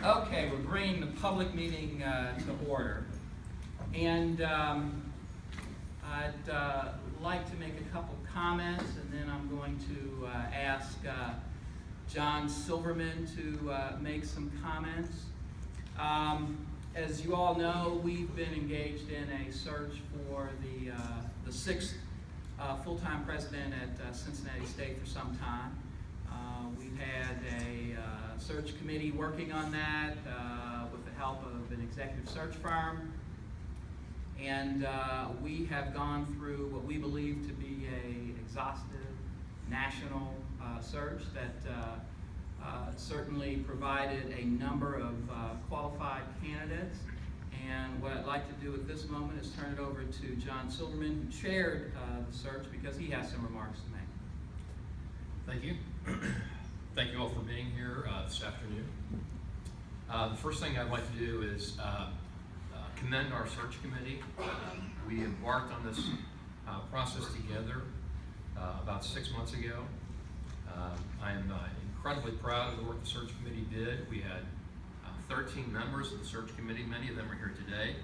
Okay, we're bringing the public meeting to order. And I'd like to make a couple comments, and then I'm going to ask John Silverman to make some comments. As you all know, we've been engaged in a search for the sixth full-time president at Cincinnati State for some time. We've had a search committee working on that with the help of an executive search firm. And we have gone through what we believe to be an exhaustive national search that certainly provided a number of qualified candidates. And what I'd like to do at this moment is turn it over to John Silverman, who chaired the search, because he has some remarks to make. Thank you. Thank you all for being here this afternoon. The first thing I'd like to do is commend our search committee. We embarked on this process together about 6 months ago. I am incredibly proud of the work the search committee did. We had 13 members of the search committee. Many of them are here today.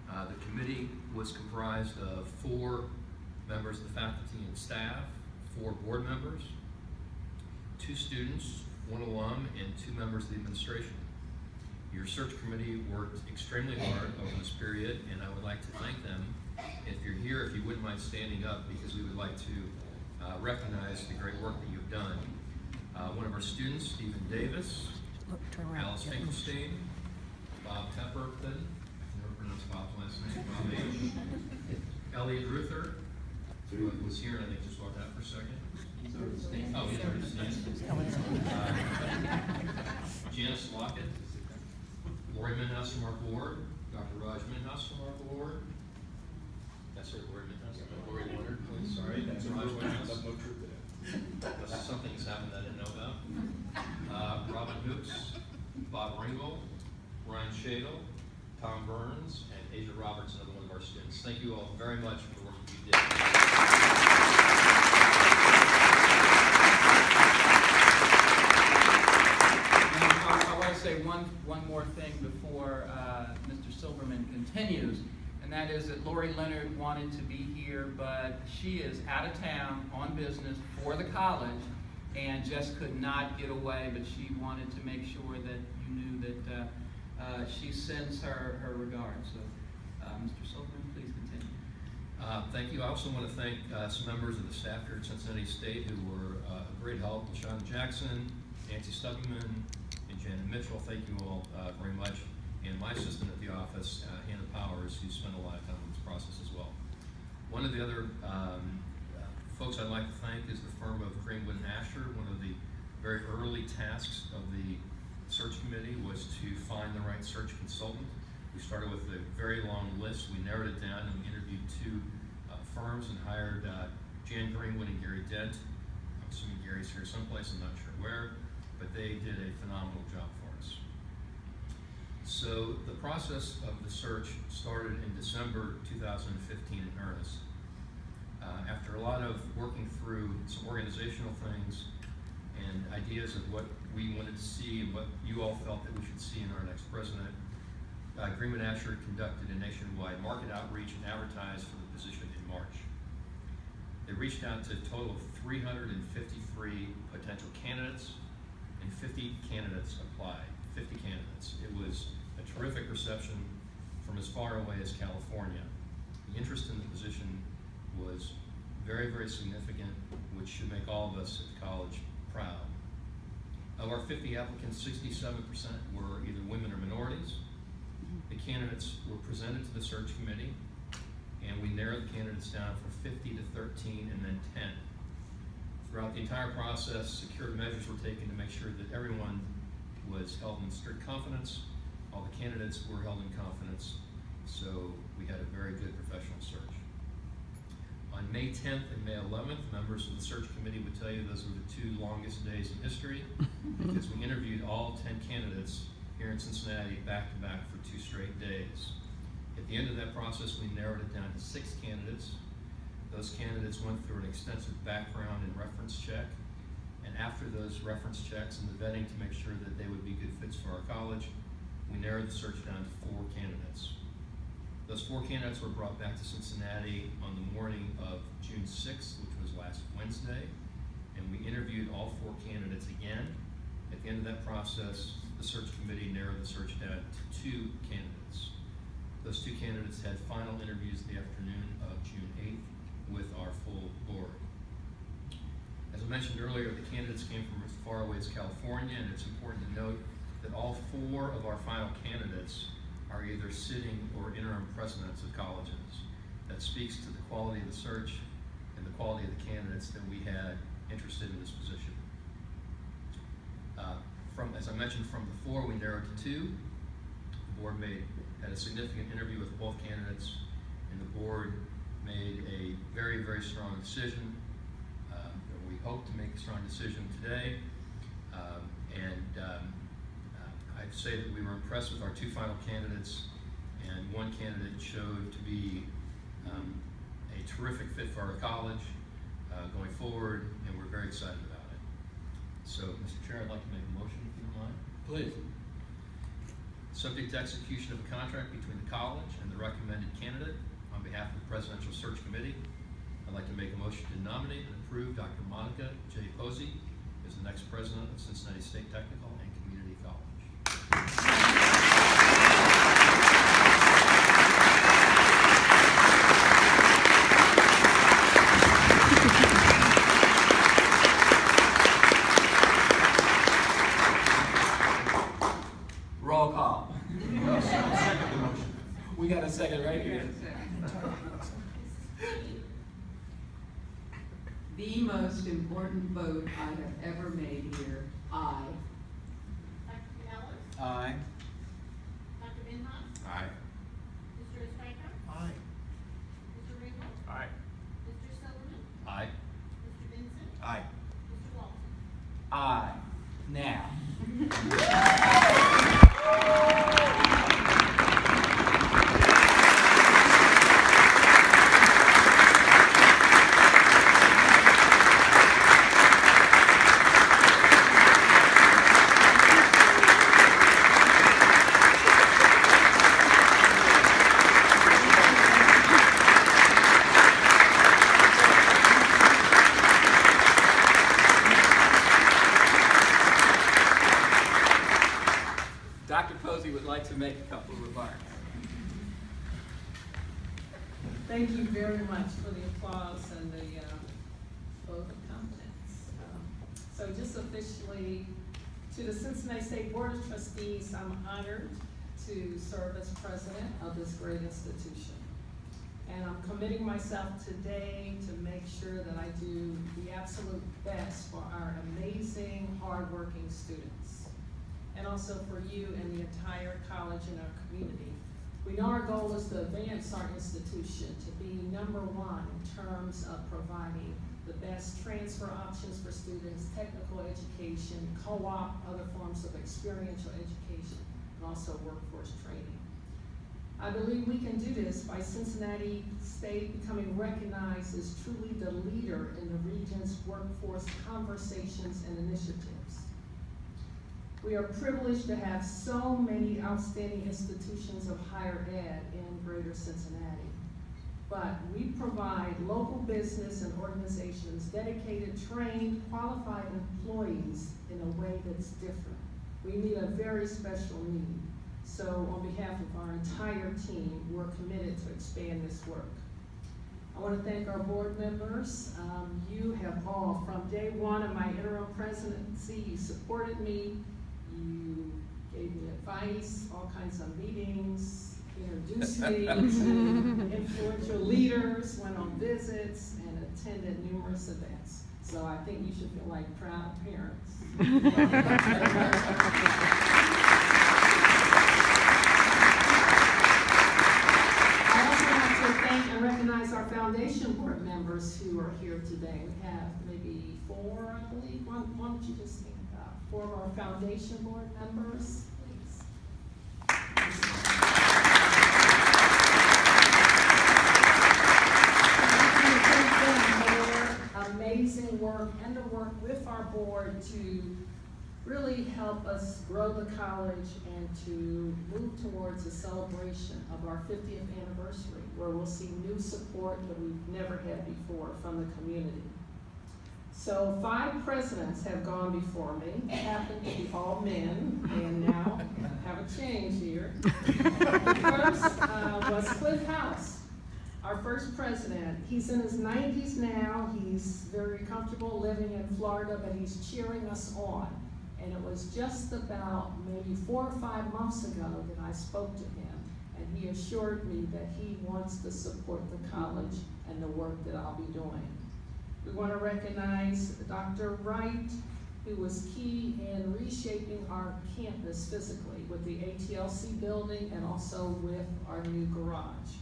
The committee was comprised of 4 members of the faculty and staff, 4 board members, 2 students, 1 alum, and 2 members of the administration. Your search committee worked extremely hard over this period, and I would like to thank them. If you're here, if you wouldn't mind standing up, because we would like to recognize the great work that you've done. One of our students, Stephen Davis, Alice Finkelstein, Bob Tepperton, I can never pronounce Bob's last name, Bob H. Elliot Ruther, who was here and I think just walked out for a second. Oh, he's already standing. Janice Lockett, Lori Minhouse from our board, Dr. Raj Minhouse from our board. That's right, Lori Minhouse. Lori Leonard, please. Sorry, that's Raj Minhouse. Something's happened I didn't know about. Robin Hoops, Bob Ringel, Ryan Shadle, Tom Burns, and Asia Roberts, another one of our students. Thank you all very much for the work that you did. I want to say one more thing before Mr. Silverman continues, and that is that Lori Leonard wanted to be here, but she is out of town on business for the college and just could not get away, but she wanted to make sure that you knew that she sends her regards. So, Mr. Silverman, please continue. Thank you. I also want to thank some members of the staff here at Cincinnati State who were a great help. LaShawn Jackson, Nancy Stubbeman, and Janet Mitchell. Thank you all very much. And my assistant at the office, Hannah Powers, who spent a lot of time in this process as well. One of the other folks I'd like to thank is the firm of Greenwood & Asher. One of the very early tasks of the search committee was to find the right search consultant. We started with a very long list. We narrowed it down and we interviewed 2 firms and hired Jan Greenwood and Gary Dent. I'm assuming Gary's here someplace, I'm not sure where, but they did a phenomenal job for us. So the process of the search started in December 2015 in earnest. After a lot of working through some organizational things and ideas of what we wanted to see and what you all felt that we should see in our next president, Greenwood Asher conducted a nationwide market outreach and advertised for the position in March. They reached out to a total of 353 potential candidates, and 50 candidates applied. 50 candidates. It was a terrific reception from as far away as California. The interest in the position was very, very significant, which should make all of us at the college proud. Of our 50 applicants, 67% were either women or minorities. The candidates were presented to the search committee, and we narrowed the candidates down from 50 to 13 and then 10. Throughout the entire process, security measures were taken to make sure that everyone was held in strict confidence. All the candidates were held in confidence, so we had a very good professional search. On May 10th and May 11th, members of the search committee would tell you those were the 2 longest days in history because we interviewed all 10 candidates here in Cincinnati back to back for 2 straight days. At the end of that process, we narrowed it down to 6 candidates. Those candidates went through an extensive background and reference check, and And after those reference checks and the vetting to make sure that they would be good fits for our college, we narrowed the search down to 4 candidates. Those 4 candidates were brought back to Cincinnati on the morning of June 6th, which was last Wednesday, and we interviewed all 4 candidates again. At the end of that process, the search committee narrowed the search down to 2 candidates. Those 2 candidates had final interviews the afternoon of June 8th with our full board. As I mentioned earlier, the candidates came from as far away as California, and it's important to note that all 4 of our final candidates are either sitting or interim presidents of colleges. That speaks to the quality of the search and the quality of the candidates that we had interested in this position. As I mentioned, from the 4, we narrowed to 2. The board had a significant interview with both candidates, and the board made a very, very strong decision. We hope to make a strong decision today, I'd say that we were impressed with our 2 final candidates, and 1 candidate showed to be a terrific fit for our college going forward, and we're very excited about it. So, Mr. Chair, I'd like to make a motion, if you don't mind. Please. Subject to execution of a contract between the college and the recommended candidate on behalf of the Presidential Search Committee, I'd like to make a motion to nominate and approve Dr. Monica J. Posey as the next president of Cincinnati State Technical and Community College. Roll call. We got a second right here. The most important vote I have ever made here, aye. Dr. Ellis? Aye. Dr. Minhas? Aye. Mr. Stryker? Aye. Mr. Riggle? Aye. Mr. Silverman? Aye. Mr. Vincent? Aye. Mr. Walton? Aye. Now. Dr. Posey would like to make a couple of remarks. Thank you very much for the applause and the vote of confidence. So just officially, to the Cincinnati State Board of Trustees, I'm honored to serve as president of this great institution. And I'm committing myself today to make sure that I do the absolute best for our amazing, hardworking students, and also for you and the entire college and our community. We know our goal is to advance our institution to be #1 in terms of providing the best transfer options for students, technical education, co-op, other forms of experiential education, and also workforce training. I believe we can do this by Cincinnati State becoming recognized as truly the leader in the region's workforce conversations and initiatives. We are privileged to have so many outstanding institutions of higher ed in Greater Cincinnati. But we provide local business and organizations dedicated, trained, qualified employees in a way that's different. We meet a very special need. So on behalf of our entire team, we're committed to expand this work. I want to thank our board members. You have all, from day 1 of my interim presidency, you supported me. You gave me advice, all kinds of meetings, introduced me to influential leaders, went on visits, and attended numerous events. So I think you should feel like proud parents. I also want to thank and recognize our foundation board members who are here today. We have maybe 4, I believe. Why don't you just stand up? 4 of our foundation board members, please. Thank them for their amazing work and the work with our our board to really help us grow the college and to move towards a celebration of our 50th anniversary, where we'll see new support that we've never had before from the community. So 5 presidents have gone before me. They happen to be all men, and now have a change here. The first was Cliff House, our first president. He's in his 90s now. He's very comfortable living in Florida, but he's cheering us on. And it was just about maybe 4 or 5 months ago that I spoke to him, and he assured me that he wants to support the college and the work that I'll be doing. We want to recognize Dr. Wright, who was key in reshaping our campus physically with the ATLC building and also with our new garage.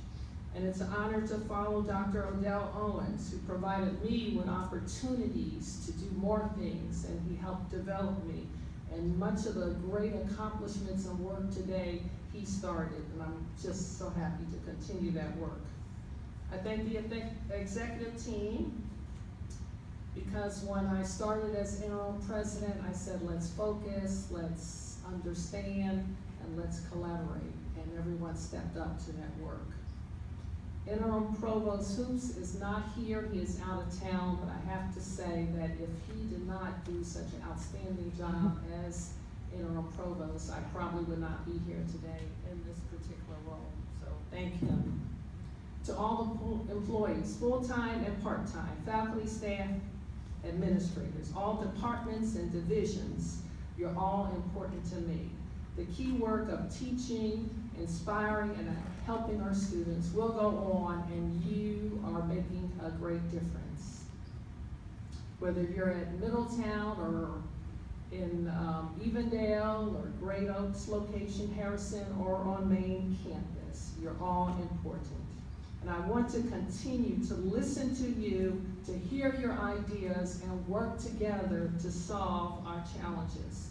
And it's an honor to follow Dr. Odell Owens, who provided me with opportunities to do more things, and he helped develop me. And much of the great accomplishments and work today, he started, and I'm just so happy to continue that work. I thank the executive team, because when I started as interim president, I said, let's focus, let's understand, and let's collaborate. And everyone stepped up to that work. Interim Provost Hoops is not here, he is out of town, but I have to say that if he did not do such an outstanding job as interim provost, I probably would not be here today in this particular role. So thank him. To all the employees, full-time and part-time, faculty, staff, administrators, all departments and divisions, you're all important to me. The key work of teaching, inspiring, and helping our students will go on, and you are making a great difference. Whether you're at Middletown or in Evendale or Great Oaks location, Harrison, or on main campus, you're all important. And I want to continue to listen to you, to hear your ideas, and work together to solve our challenges.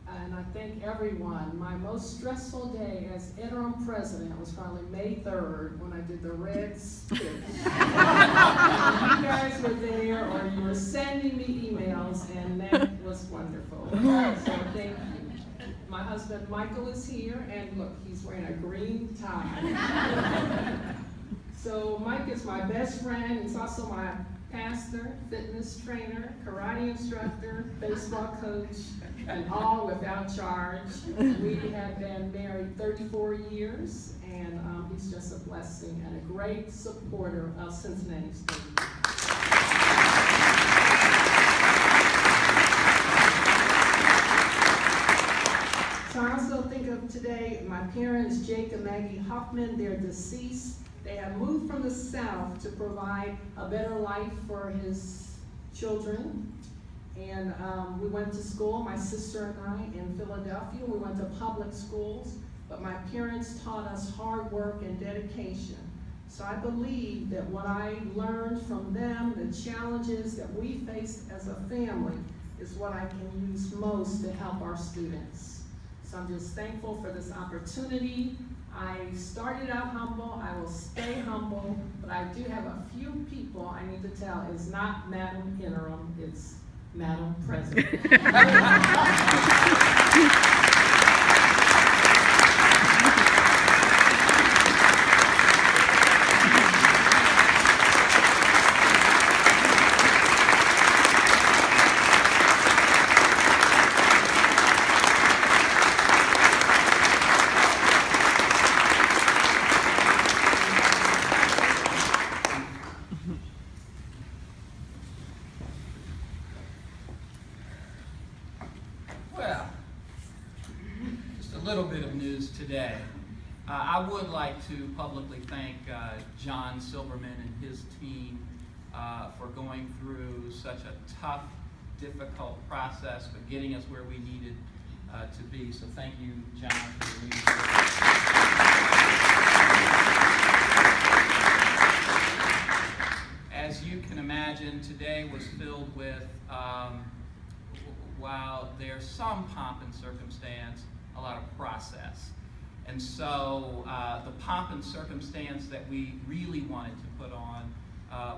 And I thank everyone. My most stressful day as interim president was probably May 3rd when I did the red stick. You guys were there, or you were sending me emails, and that was wonderful. So thank you. My husband Michael is here, and look, he's wearing a green tie. So Mike is my best friend. He's also my pastor, fitness trainer, karate instructor, baseball coach, and all without charge. We have been married 34 years, and he's just a blessing and a great supporter of Cincinnati State. So I also think of today, my parents, Jake and Maggie Hoffman, they're deceased. They have moved from the South to provide a better life for his children. And we went to school, my sister and I, in Philadelphia. We went to public schools, but my parents taught us hard work and dedication. So I believe that what I learned from them, the challenges that we faced as a family, is what I can use most to help our students. So I'm just thankful for this opportunity. I started out humble, I will stay humble, but I do have a few people I need to tell. It's not Madam Interim, it's Madam President. Today. I would like to publicly thank John Silverman and his team for going through such a tough, difficult process, but getting us where we needed to be. So thank you, John, for your leadership. As you can imagine, today was filled with, while there's some pomp and circumstance, a lot of process. And so the pomp and circumstance that we really wanted to put on,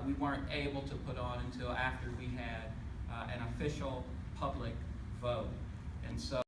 we weren't able to put on until after we had an official public vote. And so